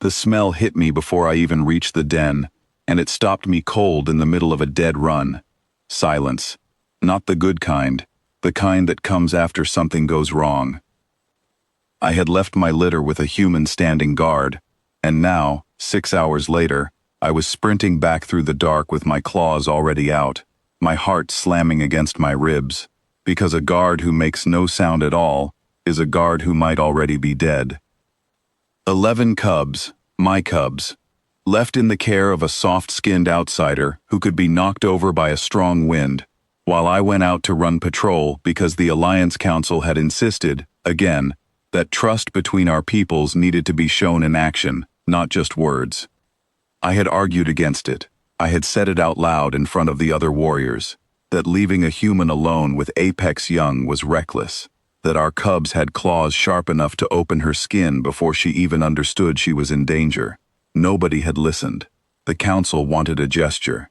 The smell hit me before I even reached the den, and it stopped me cold in the middle of a dead run. Silence. Not the good kind, the kind that comes after something goes wrong. I had left my litter with a human standing guard, and now, 6 hours later, I was sprinting back through the dark with my claws already out, my heart slamming against my ribs, because a guard who makes no sound at all is a guard who might already be dead. 11 cubs, my cubs, left in the care of a soft-skinned outsider who could be knocked over by a strong wind, while I went out to run patrol because the Alliance Council had insisted, again, that trust between our peoples needed to be shown in action, not just words. I had argued against it. I had said it out loud in front of the other warriors, that leaving a human alone with apex young was reckless, that our cubs had claws sharp enough to open her skin before she even understood she was in danger. Nobody had listened. The council wanted a gesture.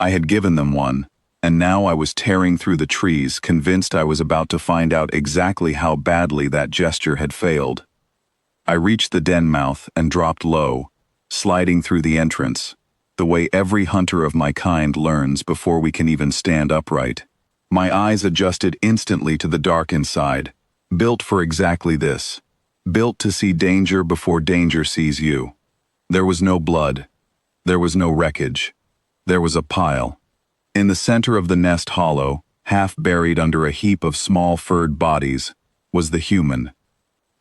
I had given them one, and now I was tearing through the trees, convinced I was about to find out exactly how badly that gesture had failed. I reached the den mouth and dropped low, sliding through the entrance, the way every hunter of my kind learns before we can even stand upright. My eyes adjusted instantly to the dark inside, built for exactly this, built to see danger before danger sees you. There was no blood. There was no wreckage. There was a pile. In the center of the nest hollow, half buried under a heap of small furred bodies, was the human.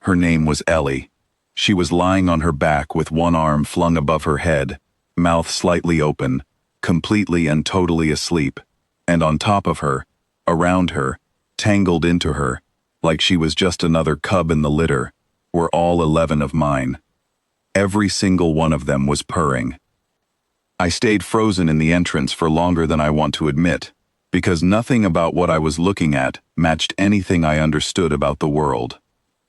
Her name was Ellie. She was lying on her back with one arm flung above her head, mouth slightly open, completely and totally asleep, and on top of her, around her, tangled into her, like she was just another cub in the litter, were all 11 of mine. Every single one of them was purring. I stayed frozen in the entrance for longer than I want to admit, because nothing about what I was looking at matched anything I understood about the world.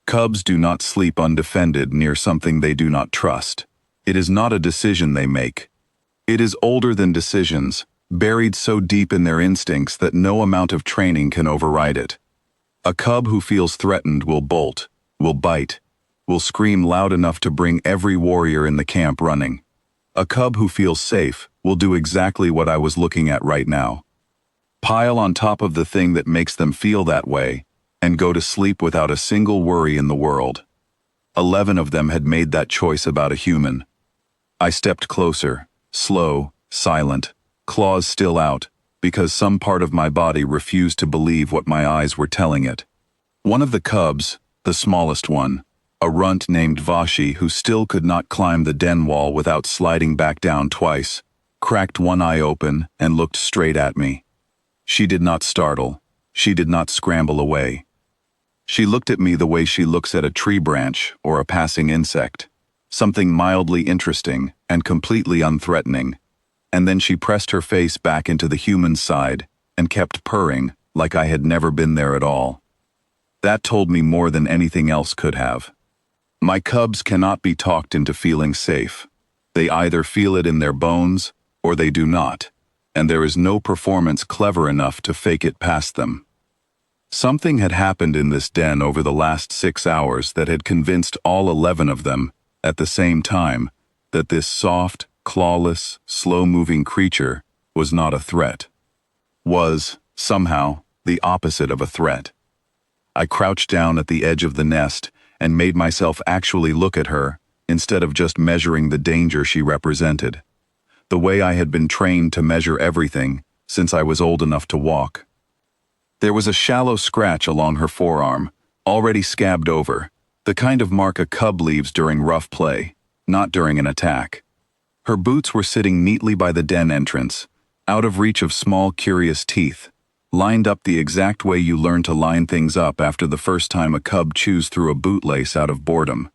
Cubs do not sleep undefended near something they do not trust. It is not a decision they make. It is older than decisions, buried so deep in their instincts that no amount of training can override it. A cub who feels threatened will bolt, will bite, will scream loud enough to bring every warrior in the camp running. A cub who feels safe will do exactly what I was looking at right now. Pile on top of the thing that makes them feel that way, and go to sleep without a single worry in the world. 11 of them had made that choice about a human. I stepped closer, slow, silent, claws still out, because some part of my body refused to believe what my eyes were telling it. One of the cubs, the smallest one, a runt named Vashi who still could not climb the den wall without sliding back down twice, cracked one eye open and looked straight at me. She did not startle. She did not scramble away. She looked at me the way she looks at a tree branch or a passing insect, something mildly interesting and completely unthreatening, and then she pressed her face back into the human side and kept purring like I had never been there at all. That told me more than anything else could have. My cubs cannot be talked into feeling safe. They either feel it in their bones or they do not, and there is no performance clever enough to fake it past them. Something had happened in this den over the last 6 hours that had convinced all 11 of them, at the same time, that this soft, clawless, slow-moving creature was not a threat. Was, somehow, the opposite of a threat. I crouched down at the edge of the nest and made myself actually look at her, instead of just measuring the danger she represented. The way I had been trained to measure everything since I was old enough to walk. There was a shallow scratch along her forearm, already scabbed over, the kind of mark a cub leaves during rough play, not during an attack. Her boots were sitting neatly by the den entrance, out of reach of small, curious teeth, lined up the exact way you learn to line things up after the first time a cub chews through a bootlace out of boredom.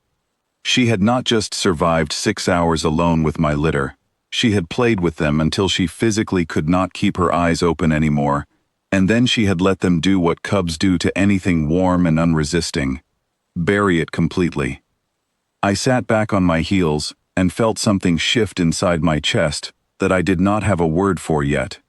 She had not just survived 6 hours alone with my litter, she had played with them until she physically could not keep her eyes open anymore, and then she had let them do what cubs do to anything warm and unresisting: bury it completely. I sat back on my heels and felt something shift inside my chest that I did not have a word for yet.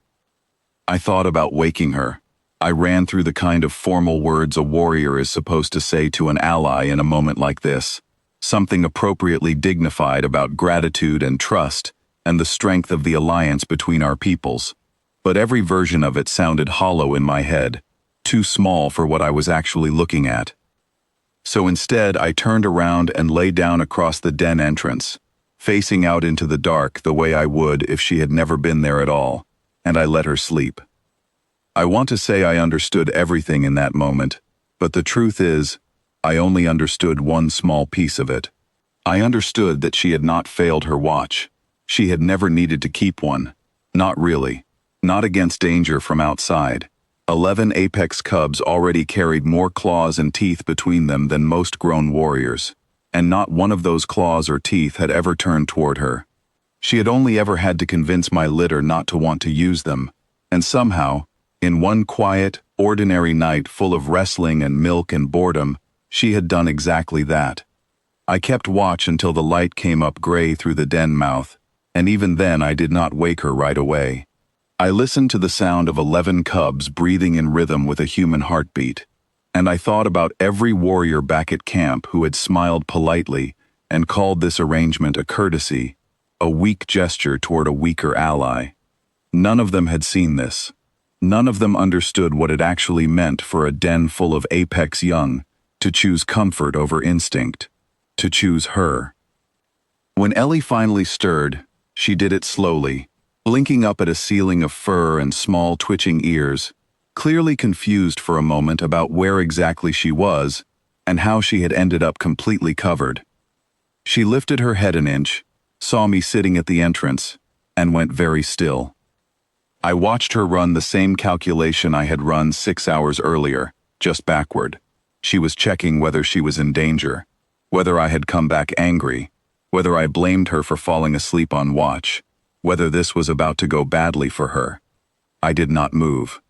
I thought about waking her. I ran through the kind of formal words a warrior is supposed to say to an ally in a moment like this. something appropriately dignified about gratitude and trust and the strength of the alliance between our peoples. But every version of it sounded hollow in my head, too small for what I was actually looking at. So instead, I turned around and lay down across the den entrance, facing out into the dark the way I would if she had never been there at all, and I let her sleep. I want to say I understood everything in that moment, but the truth is, I only understood one small piece of it. I understood that she had not failed her watch. She had never needed to keep one. Not really. Not against danger from outside. 11 apex cubs already carried more claws and teeth between them than most grown warriors, and not one of those claws or teeth had ever turned toward her. She had only ever had to convince my litter not to want to use them, and somehow, in one quiet, ordinary night full of wrestling and milk and boredom, she had done exactly that. I kept watch until the light came up gray through the den mouth, and even then I did not wake her right away. I listened to the sound of 11 cubs breathing in rhythm with a human heartbeat, and I thought about every warrior back at camp who had smiled politely and called this arrangement a courtesy, a weak gesture toward a weaker ally. None of them had seen this. None of them understood what it actually meant for a den full of apex young to choose comfort over instinct, to choose her. When Ellie finally stirred, she did it slowly, blinking up at a ceiling of fur and small twitching ears, clearly confused for a moment about where exactly she was and how she had ended up completely covered. She lifted her head an inch, saw me sitting at the entrance, and went very still. I watched her run the same calculation I had run 6 hours earlier, just backward. She was checking whether she was in danger, whether I had come back angry, whether I blamed her for falling asleep on watch, whether this was about to go badly for her. I did not move.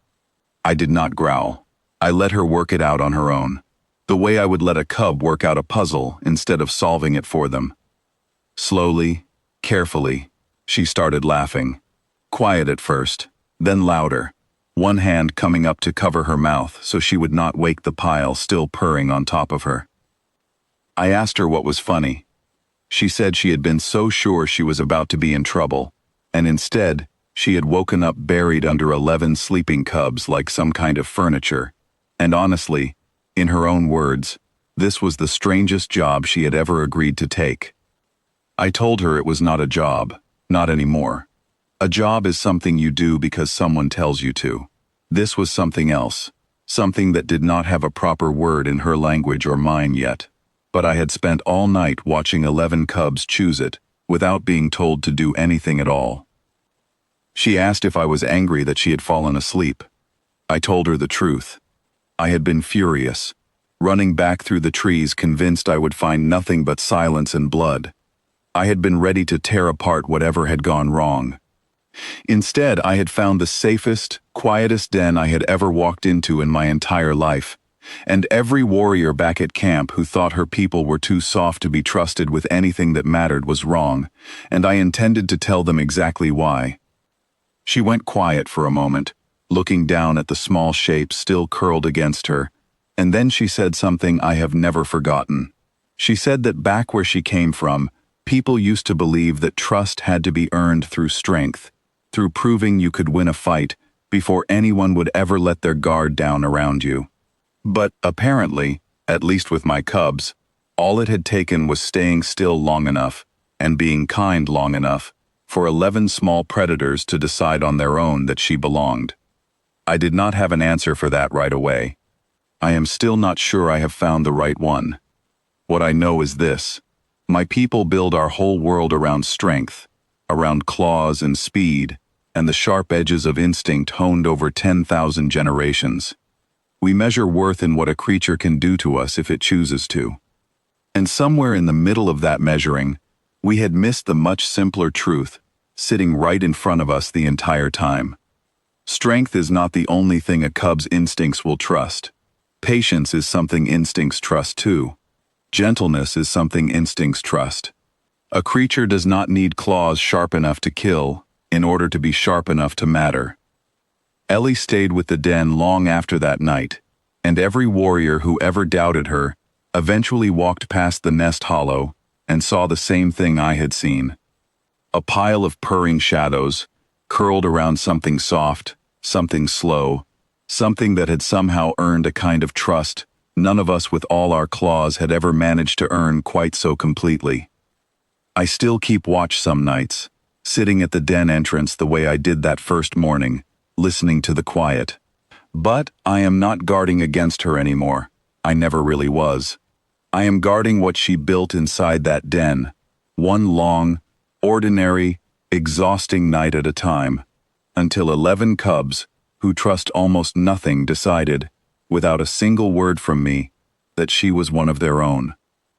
I did not growl. I let her work it out on her own, the way I would let a cub work out a puzzle instead of solving it for them. Slowly, carefully, she started laughing. Quiet at first, then louder, one hand coming up to cover her mouth so she would not wake the pile still purring on top of her. I asked her what was funny. She said she had been so sure she was about to be in trouble, and instead, she had woken up buried under 11 sleeping cubs like some kind of furniture, and honestly, in her own words, this was the strangest job she had ever agreed to take. I told her it was not a job, not anymore. A job is something you do because someone tells you to. This was something else, something that did not have a proper word in her language or mine yet, but I had spent all night watching 11 cubs choose it, without being told to do anything at all. She asked if I was angry that she had fallen asleep. I told her the truth. I had been furious, running back through the trees convinced I would find nothing but silence and blood. I had been ready to tear apart whatever had gone wrong. Instead, I had found the safest, quietest den I had ever walked into in my entire life, and every warrior back at camp who thought her people were too soft to be trusted with anything that mattered was wrong, and I intended to tell them exactly why. She went quiet for a moment, looking down at the small shape still curled against her, and then she said something I have never forgotten. She said that back where she came from, people used to believe that trust had to be earned through strength, through proving you could win a fight before anyone would ever let their guard down around you. But apparently, at least with my cubs, all it had taken was staying still long enough and being kind long enough for 11 small predators to decide on their own that she belonged. I did not have an answer for that right away. I am still not sure I have found the right one. What I know is this: my people build our whole world around strength, around claws and speed, and the sharp edges of instinct honed over 10,000 generations. We measure worth in what a creature can do to us if it chooses to. And somewhere in the middle of that measuring, we had missed the much simpler truth, sitting right in front of us the entire time. Strength is not the only thing a cub's instincts will trust. Patience is something instincts trust too. Gentleness is something instincts trust. A creature does not need claws sharp enough to kill in order to be sharp enough to matter. Ellie stayed with the den long after that night, and every warrior who ever doubted her eventually walked past the nest hollow and saw the same thing I had seen. A pile of purring shadows, curled around something soft, something slow, something that had somehow earned a kind of trust none of us with all our claws had ever managed to earn quite so completely. I still keep watch some nights, sitting at the den entrance the way I did that first morning, listening to the quiet. But I am not guarding against her anymore. I never really was. I am guarding what she built inside that den, one long, ordinary, exhausting night at a time, until 11 cubs, who trust almost nothing, decided, without a single word from me, that she was one of their own.